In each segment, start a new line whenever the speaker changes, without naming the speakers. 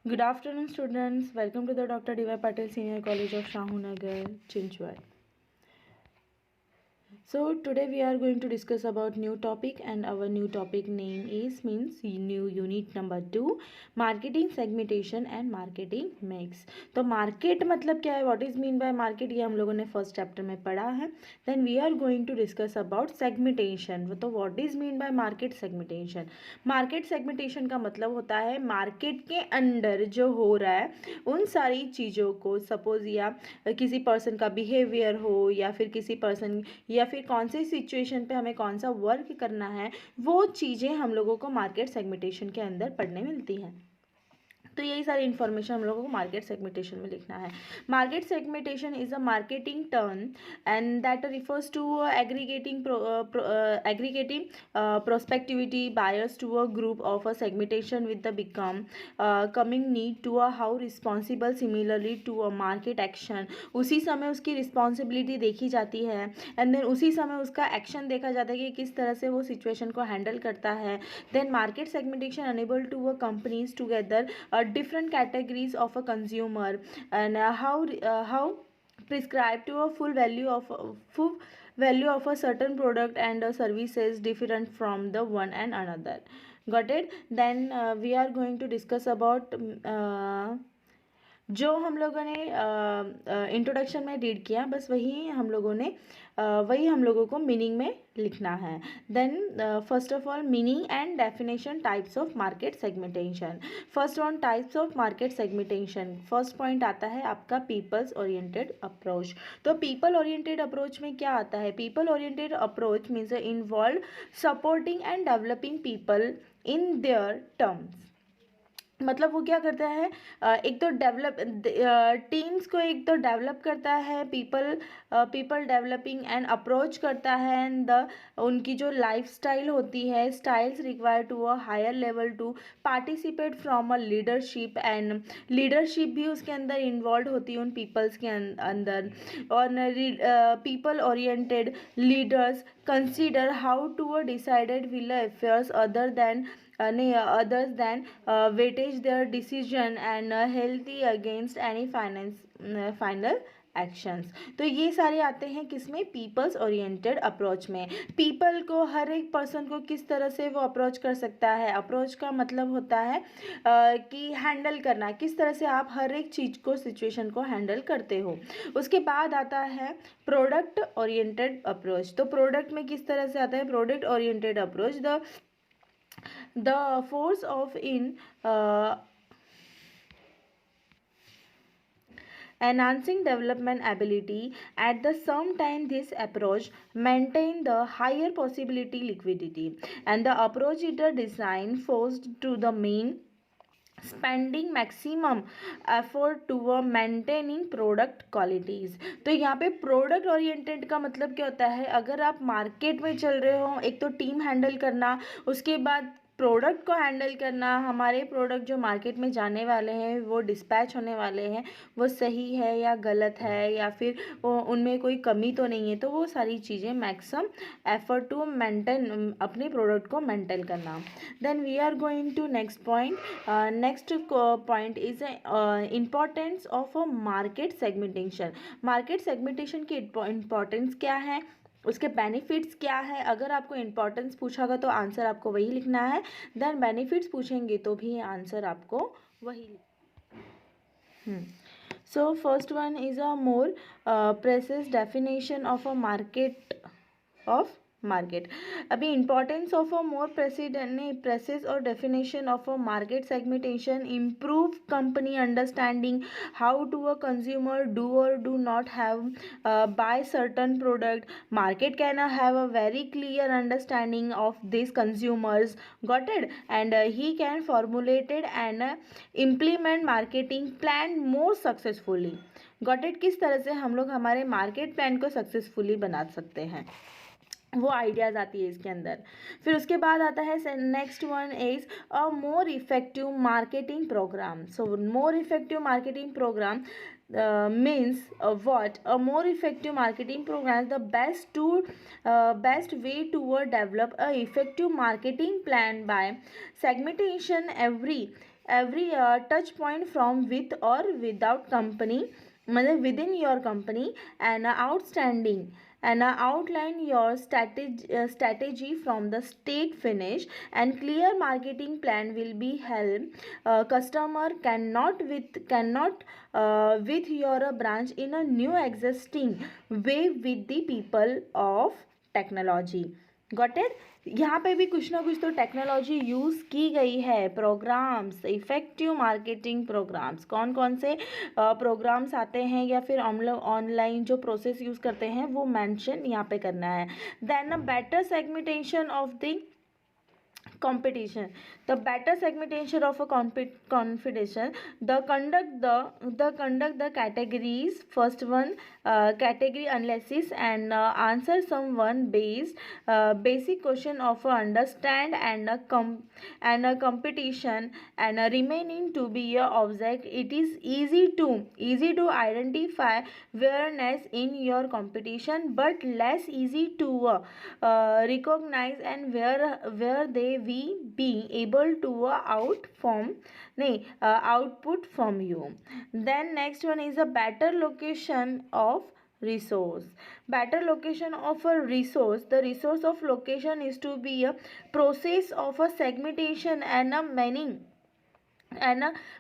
Good afternoon, students. Welcome to the Dr. D.Y. Patel Senior College of Shahunagar, Chinchwad. So today we are going to discuss about new topic, and our new topic name is means new unit number 2 marketing segmentation and marketing mix. तो market मतलब क्या है, what is mean by market, ये हम लोगों ने first chapter में पढ़ा है. Then we are going to discuss about segmentation. तो what is mean by market segmentation. Market segmentation का मतलब होता है मार्केट के अंदर जो हो रहा है उन सारी चीज़ों को, सपोज या किसी पर्सन का बिहेवियर हो या फिर किसी पर्सन या फिर कौन से सिचुएशन पे हमें कौन सा वर्क करना है, वो चीज़ें हम लोगों को मार्केट सेगमेंटेशन के अंदर पढ़ने मिलती हैं. तो यही सारी इन्फॉर्मेशन हम लोगों को मार्केट सेगमेंटेशन में लिखना है. Market segmentation is a marketing term and that refers to aggregating prospectivity buyers to a group of a segmentation with the become coming need to a how responsible similarly to a market action. उसी समय उसकी responsibility देखी जाती है and then उसी समय उसका action देखा जाता है कि किस तरह से वो सिचुएशन को हैंडल करता है. Then market segmentation enable to a companies together different categories of a consumer and how prescribe to a full value of a certain product and services different from the one and another. Got it? Then we are going to discuss about जो हम लोगों ने introduction में read किया, बस वही हम लोगों को मीनिंग में लिखना है. Then first of all meaning and definition types of market segmentation. First on types of market segmentation, first point आता है आपका पीपल्स ओरिएंटेड अप्रोच. तो पीपल ओरिएंटेड अप्रोच में क्या आता है? People oriented approach means involve supporting and developing people in their terms. मतलब वो क्या करता है, एक तो डेवलप टीम्स को एक तो डेवलप करता है, पीपल डेवलपिंग एंड अप्रोच करता है एंड द उनकी जो लाइफस्टाइल होती है, styles require to a higher level to participate from a leadership and leadership भी उसके अंदर इन्वॉल्व होती है उन पीपल्स के अंदर. और people oriented leaders consider how to a decided will affairs others than weightage their decision and healthy against any final actions. तो ये सारे आते हैं किसमें? पीपल्स ओरिएंटेड अप्रोच में. पीपल को, हर एक पर्सन को किस तरह से वो अप्रोच कर सकता है. अप्रोच का मतलब होता है कि हैंडल करना, किस तरह से आप हर एक चीज़ को, सिचुएशन को हैंडल करते हो. उसके बाद आता है प्रोडक्ट ओरिएंटेड अप्रोच. तो प्रोडक्ट में किस तरह से आता है product oriented approach? The force of in enhancing development ability. At the same time, this approach maintain the higher possibility liquidity, and the approach is the design forced to the main spending maximum effort to maintaining product qualities. तो यहाँ पे product oriented का मतलब क्या होता है? अगर आप मार्केट में चल रहे हो, एक तो टीम हैंडल करना, उसके बाद प्रोडक्ट को हैंडल करना, हमारे प्रोडक्ट जो मार्केट में जाने वाले हैं, वो डिस्पैच होने वाले हैं, वो सही है या गलत है या फिर उनमें कोई कमी तो नहीं है. तो वो सारी चीज़ें मैक्सिमम एफर्ट टू मेंटेन, अपने प्रोडक्ट को मेंटेन करना. Then we are going to next point. Next point is importance of a market segmentation. Market segmentation की इम्पॉर्टेंस क्या है, उसके बेनिफिट्स क्या है? अगर आपको इम्पॉर्टेंस पूछा होगा तो आंसर आपको वही लिखना है. देन बेनिफिट्स पूछेंगे तो भी आंसर आपको वही. So first one is a more precise definition of a market. अभी importance of a more precise और definition of a market segmentation improve company understanding how to a consumer do or do not have buy certain product. Market can have a very clear understanding of this consumers. Got it? And he can formulated and implement marketing plan more successfully. Got it? किस तरह से हम लोग हमारे market plan को successfully बना सकते हैं, वो आइडियाज़ आती है इसके अंदर. फिर उसके बाद आता है next one is a more effective marketing program. So more effective marketing program means what? A more effective marketing program is the best way to develop a effective marketing plan by segmentation every touch point from with or without company, मतलब within your company, and outline your strategy from the state finish, and clear marketing plan will be help customer cannot with your branch in a new existing way with the people of technology. Got it. यहाँ पे भी कुछ ना कुछ तो technology use की गई है. प्रोग्राम्स, इफ़ेक्टिव मार्केटिंग प्रोग्राम्स, कौन कौन से प्रोग्राम्स आते हैं या फिर हम लोग ऑनलाइन जो प्रोसेस यूज़ करते हैं वो मेंशन यहाँ पे करना है. Then a better segmentation of the competition, the better segmentation of a competition, the conduct the categories. First one, category analysis, and answer someone basic question of a understand and a competition, and remaining to be a object. It is easy to identify awareness in your competition, but less easy to recognize and where they we be able to output from you. Then next one is a better location of resource. Better location of a resource. The resource of location is to be a process of a segmentation and a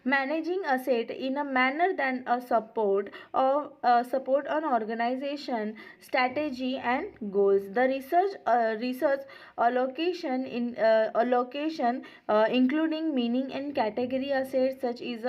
managing asset in a manner than a support an organization strategy and goals. The research allocation including meaning and category assets such as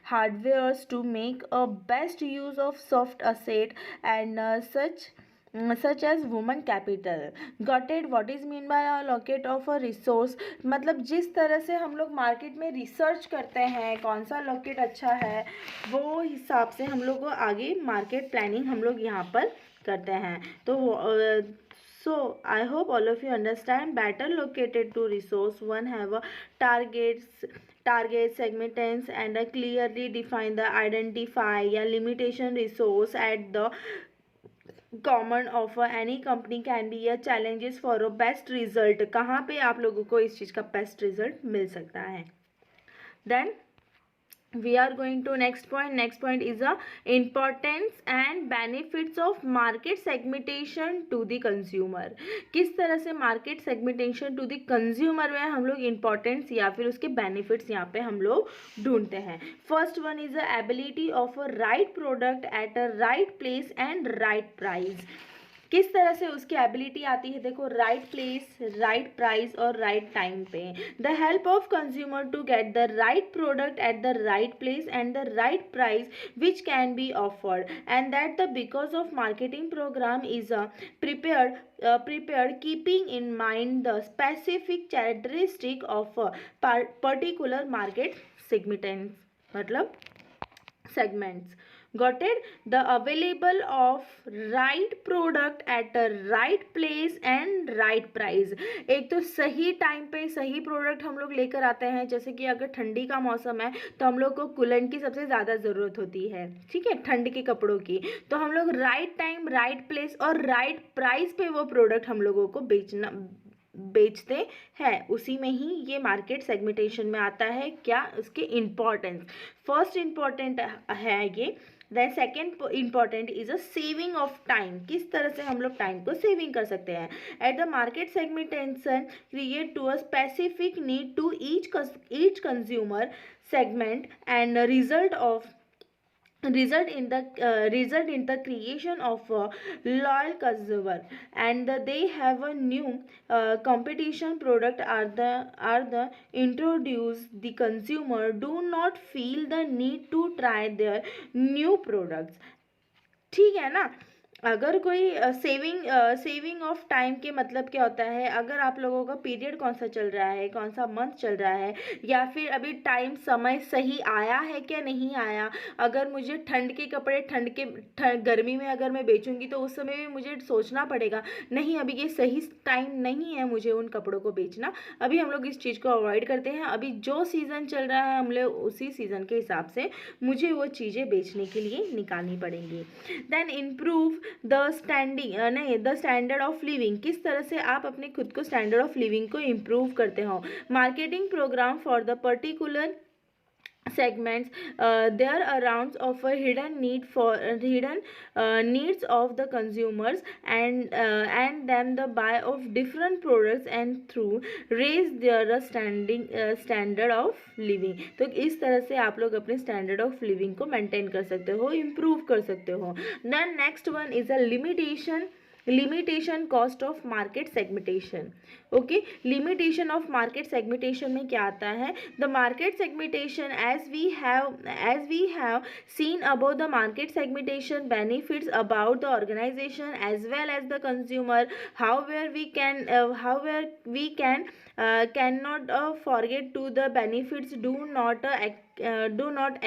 hardwares to make a best use of soft asset, and such as woman capital. Got it. What is mean by allocate of a resource? मतलब जिस तरह से हम लोग market में research करते हैं कौन सा लोकेट अच्छा है, वो हिसाब से हम लोग को आगे मार्केट प्लानिंग हम लोग यहाँ पर करते हैं. तो so I hope all of you understand. Better located to resource one have a target segments and a clearly define the identify या limitation resource at the common of any company can be a challenges for a best result. कहाँ पे आप लोगों को इस चीज़ का best result मिल सकता है. Then we are going to next point is a importance and benefits of market segmentation to the consumer. किस तरह से market segmentation to the consumer में हम लोग importance या फिर उसके benefits यहाँ पे हम लोग ढूंढते हैं. First one is the ability of a right product at a right place and right price. किस तरह से उसकी एबिलिटी आती है, देखो, राइट प्लेस, राइट प्राइस और राइट टाइम पे. The help of consumer to get the right product at the right place and the right price which can be afforded, and that the because of marketing program is prepared keeping in mind the specific characteristic of a particular market segments. Got it. The available of right product at a right place and right price. एक तो सही time पे सही product हम लोग लेकर आते हैं. जैसे कि अगर ठंडी का मौसम है तो हम लोग को कूलेंट की सबसे ज़्यादा ज़रूरत होती है, ठीक है, ठंड के कपड़ों की. तो हम लोग राइट टाइम, राइट प्लेस और राइट प्राइस पे वो प्रोडक्ट हम लोगों को बेचते हैं. उसी में ही ये मार्केट सेगमेंटेशन में आता है. क्या उसके इम्पॉर्टेंस, फर्स्ट इम्पॉर्टेंट है ये. Then second important is a saving of time. किस तरह से हम लोग टाइम को सेविंग कर सकते हैं. At the market segmentation create to a specific need to each consumer segment and result in the creation of a loyal consumer, and they have a new competition product are the introduce. The consumer do not feel the need to try their new products. ठीक है ना. अगर कोई saving of time के मतलब क्या होता है, अगर आप लोगों का पीरियड कौन सा चल रहा है, कौन सा मंथ चल रहा है, या फिर अभी टाइम समय सही आया है क्या नहीं आया. अगर मुझे ठंड के कपड़े गर्मी में अगर मैं बेचूंगी तो उस समय भी मुझे सोचना पड़ेगा, नहीं अभी ये सही टाइम नहीं है मुझे उन कपड़ों को बेचना. अभी हम लोग इस चीज़ को अवॉइड करते हैं. अभी जो सीज़न चल रहा है हम लोग उसी सीज़न के हिसाब से मुझे वो चीज़ें बेचने के लिए निकालनी पड़ेंगी. Then improve the standard of living. किस तरह से आप अपने खुद को स्टैंडर्ड ऑफ लिविंग को इम्प्रूव करते हो. Marketing program for the particular segments, their arounds of a hidden need for hidden needs of the consumers, and then the buy of different products and through raise their standard of living. तो इस तरह से आप लोग अपने standard of living को maintain कर सकते हो, इम्प्रूव कर सकते हो. Then next one is a limitation cost of market segmentation. Okay, limitation of market segmentation में क्या आता है? The market segmentation as we have seen above, the market segmentation benefits about the organization as well as the consumer. However we cannot forget to the benefits do not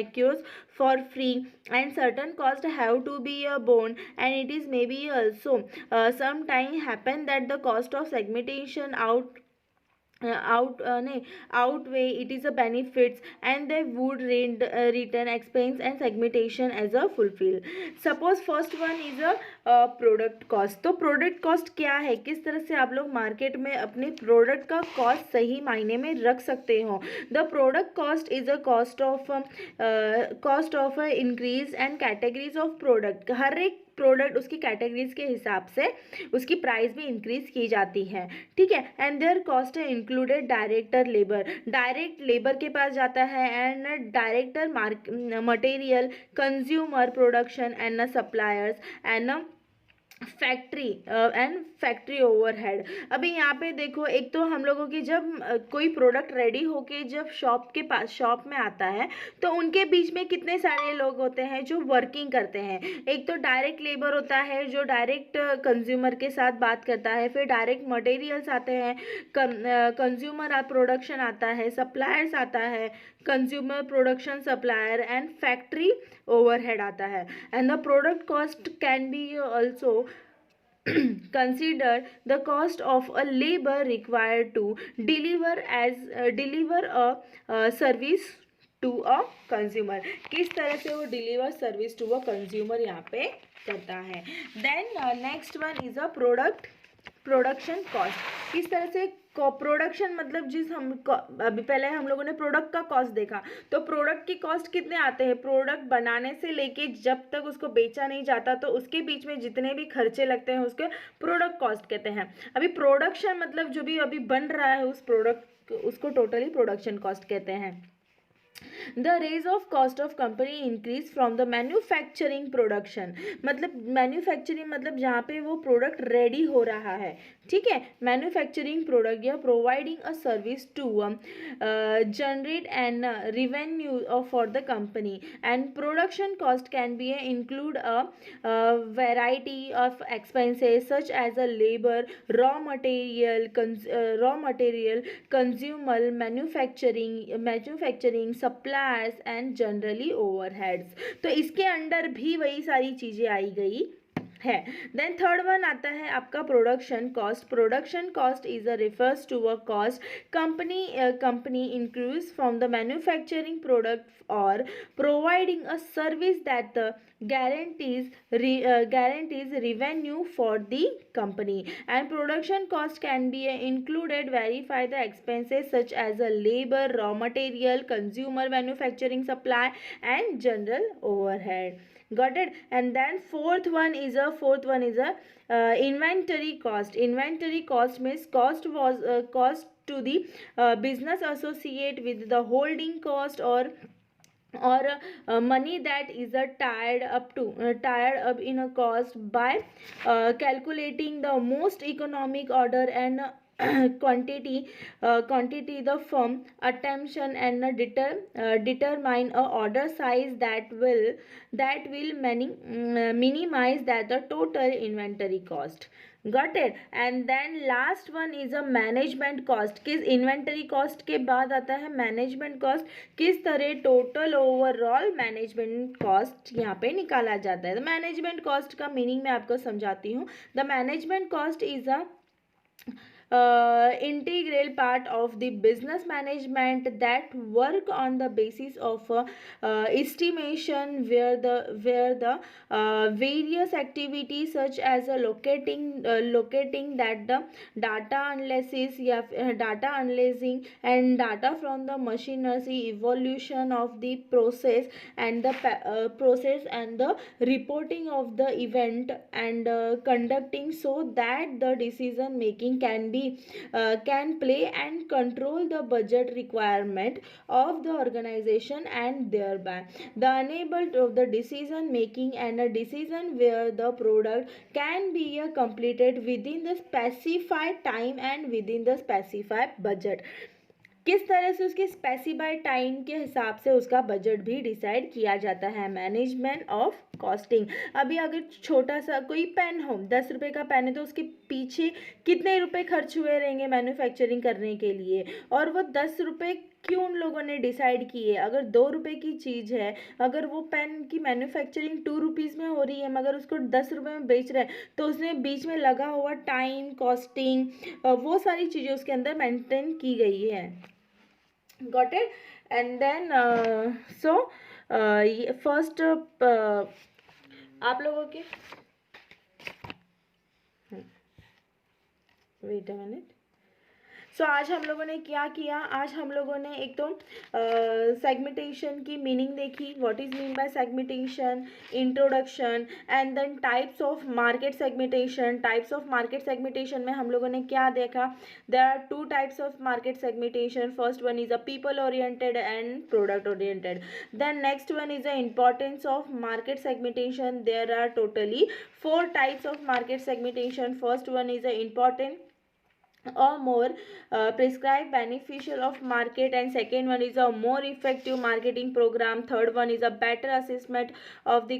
accrue for free, and certain costs have to be borne, and it is maybe also sometime happen that the cost of segmentation outweigh it is a benefits, and they would return expense and segmentation as a fulfill. Suppose first one is a product cost. तो product cost क्या है, किस तरह से आप लोग market में अपने प्रोडक्ट का कॉस्ट सही मायने में रख सकते हो. The product cost is a cost of increase and categories of product. हर एक प्रोडक्ट उसकी कैटेगरीज के हिसाब से उसकी प्राइस भी इंक्रीज की जाती है. ठीक है. एंड देयर कॉस्ट है इंक्लूडेड डायरेक्टर लेबर के पास जाता है, and director material, consumer production and suppliers and factory overhead. अभी यहाँ पे देखो, एक तो हम लोगों की जब कोई प्रोडक्ट रेडी होके जब शॉप में आता है तो उनके बीच में कितने सारे लोग होते हैं जो वर्किंग करते हैं. एक तो डायरेक्ट लेबर होता है जो डायरेक्ट कंज्यूमर के साथ बात करता है, फिर डायरेक्ट मटेरियल्स आते हैं, कंज्यूमर प्रोडक्शन आता है, सप्लायर्स आता है, consumer production supplier, and factory overhead आता है. And the product cost can B also consider the cost of a labor required to deliver a service to a consumer. किस तरह से वो deliver service to a consumer यहाँ पे करता है. Then next one is a production cost. किस तरह से प्रोडक्शन मतलब अभी पहले हम लोगों ने प्रोडक्ट का कॉस्ट देखा, तो प्रोडक्ट की कॉस्ट कितने आते हैं, प्रोडक्ट बनाने से लेके जब तक उसको बेचा नहीं जाता तो उसके बीच में जितने भी खर्चे लगते हैं उसके प्रोडक्ट कॉस्ट कहते हैं. अभी प्रोडक्शन मतलब जो भी अभी बन रहा है उस प्रोडक्ट उसको टोटली प्रोडक्शन कॉस्ट कहते हैं. The raise of cost of company increase from the manufacturing production. मतलब मैन्युफैक्चरिंग मतलब जहाँ पे वो प्रोडक्ट रेडी हो रहा है. ठीक है. मैन्युफैक्चरिंग प्रोडक्ट या providing a service to generate and revenue for the company. And production cost can be include a variety of expenses such as a labor, raw material, consumer, manufacturing suppliers and generally overheads. तो इसके under भी वही सारी चीज़ें आई गई है. Then third one आता है आपका production cost. Production cost is a refers to a cost company increase from the manufacturing product or providing a service that guarantees revenue for the company. And production cost can be included verify the expenses such as a labor, raw material, consumer, manufacturing, supply and general overhead. Got it. And then fourth one is a inventory cost. Inventory cost means cost to the business associate with the holding cost or money that is tied up in a cost by calculating the most economic order and quantity the firm attention and determine a order size that will minimize that the total inventory cost. Got it. And then last one is a management cost. किस inventory cost के बाद आता है management cost. किस तरह total overall management cost यहाँ पे निकाला जाता है. तो मैनेजमेंट कॉस्ट का मीनिंग मैं आपको समझाती हूँ. The management cost is a integral part of the business management that work on the basis of estimation, where the various activities such as locating that the data analysis, yeah, data analyzing and data from the machinery, evolution of the process and the process and the reporting of the event and conducting, so that the decision making can play and control the budget requirement of the organization, and thereby the enable of the decision making and a decision where the product can be completed within the specified time and within the specified budget. किस तरह से उसके specified time के हिसाब से उसका budget भी decide किया जाता है, मैनेजमेंट ऑफ कॉस्टिंग। अभी अगर छोटा सा कोई पेन हो, 10 रुपये का पेन है, तो उसके पीछे कितने रुपए खर्च हुए रहेंगे मैन्युफैक्चरिंग करने के लिए, और वो 10 रुपये क्यों उन लोगों ने डिसाइड किए। अगर 2 रुपये की चीज़ है, अगर वो पेन की मैन्युफैक्चरिंग 2 रुपीज़ में हो रही है मगर उसको 10 रुपये में बेच रहे हैं, तो उसने बीच में लगा हुआ टाइम, कॉस्टिंग, वो सारी चीज़ें उसके अंदर मेंटेन की गई है। got it? And then first आप लोगों के वेट अ मिनट। सो आज हम लोगों ने क्या किया, आज हम लोगों ने एक तो सेगमेंटेशन की मीनिंग देखी, what is mean by segmentation, introduction, and then types of market segmentation. Types of market segmentation में हम लोगों ने क्या देखा, there are 2 types of market segmentation. First one is a people oriented and product oriented. Then next one is the importance of market segmentation. There are totally 4 types of market segmentation. First one is the important or more prescribed beneficial of market, and second one is a more effective marketing program. Third one is a better assessment of the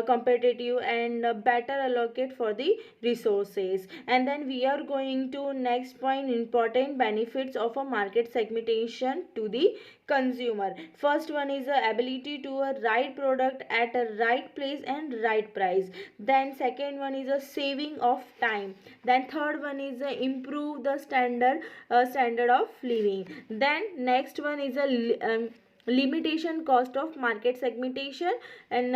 competitive and better allocate for the resources. And then we are going to next point, important benefits of a market segmentation to the consumer. First one is the ability to a right product at a right place and right price. Then second one is a saving of time. Then third one is improve the standard of living. Then next one is a limitation cost of market segmentation, and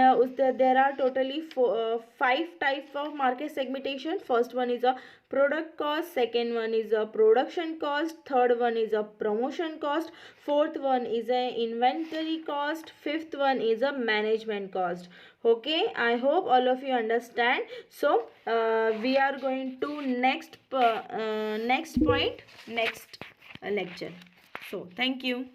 there are totally 5 types of market segmentation. First one is a product cost, second one is a production cost, third one is a promotion cost, fourth one is a inventory cost, fifth one is a management cost. Okay, I hope all of you understand. So we are going to next point, next lecture. So thank you.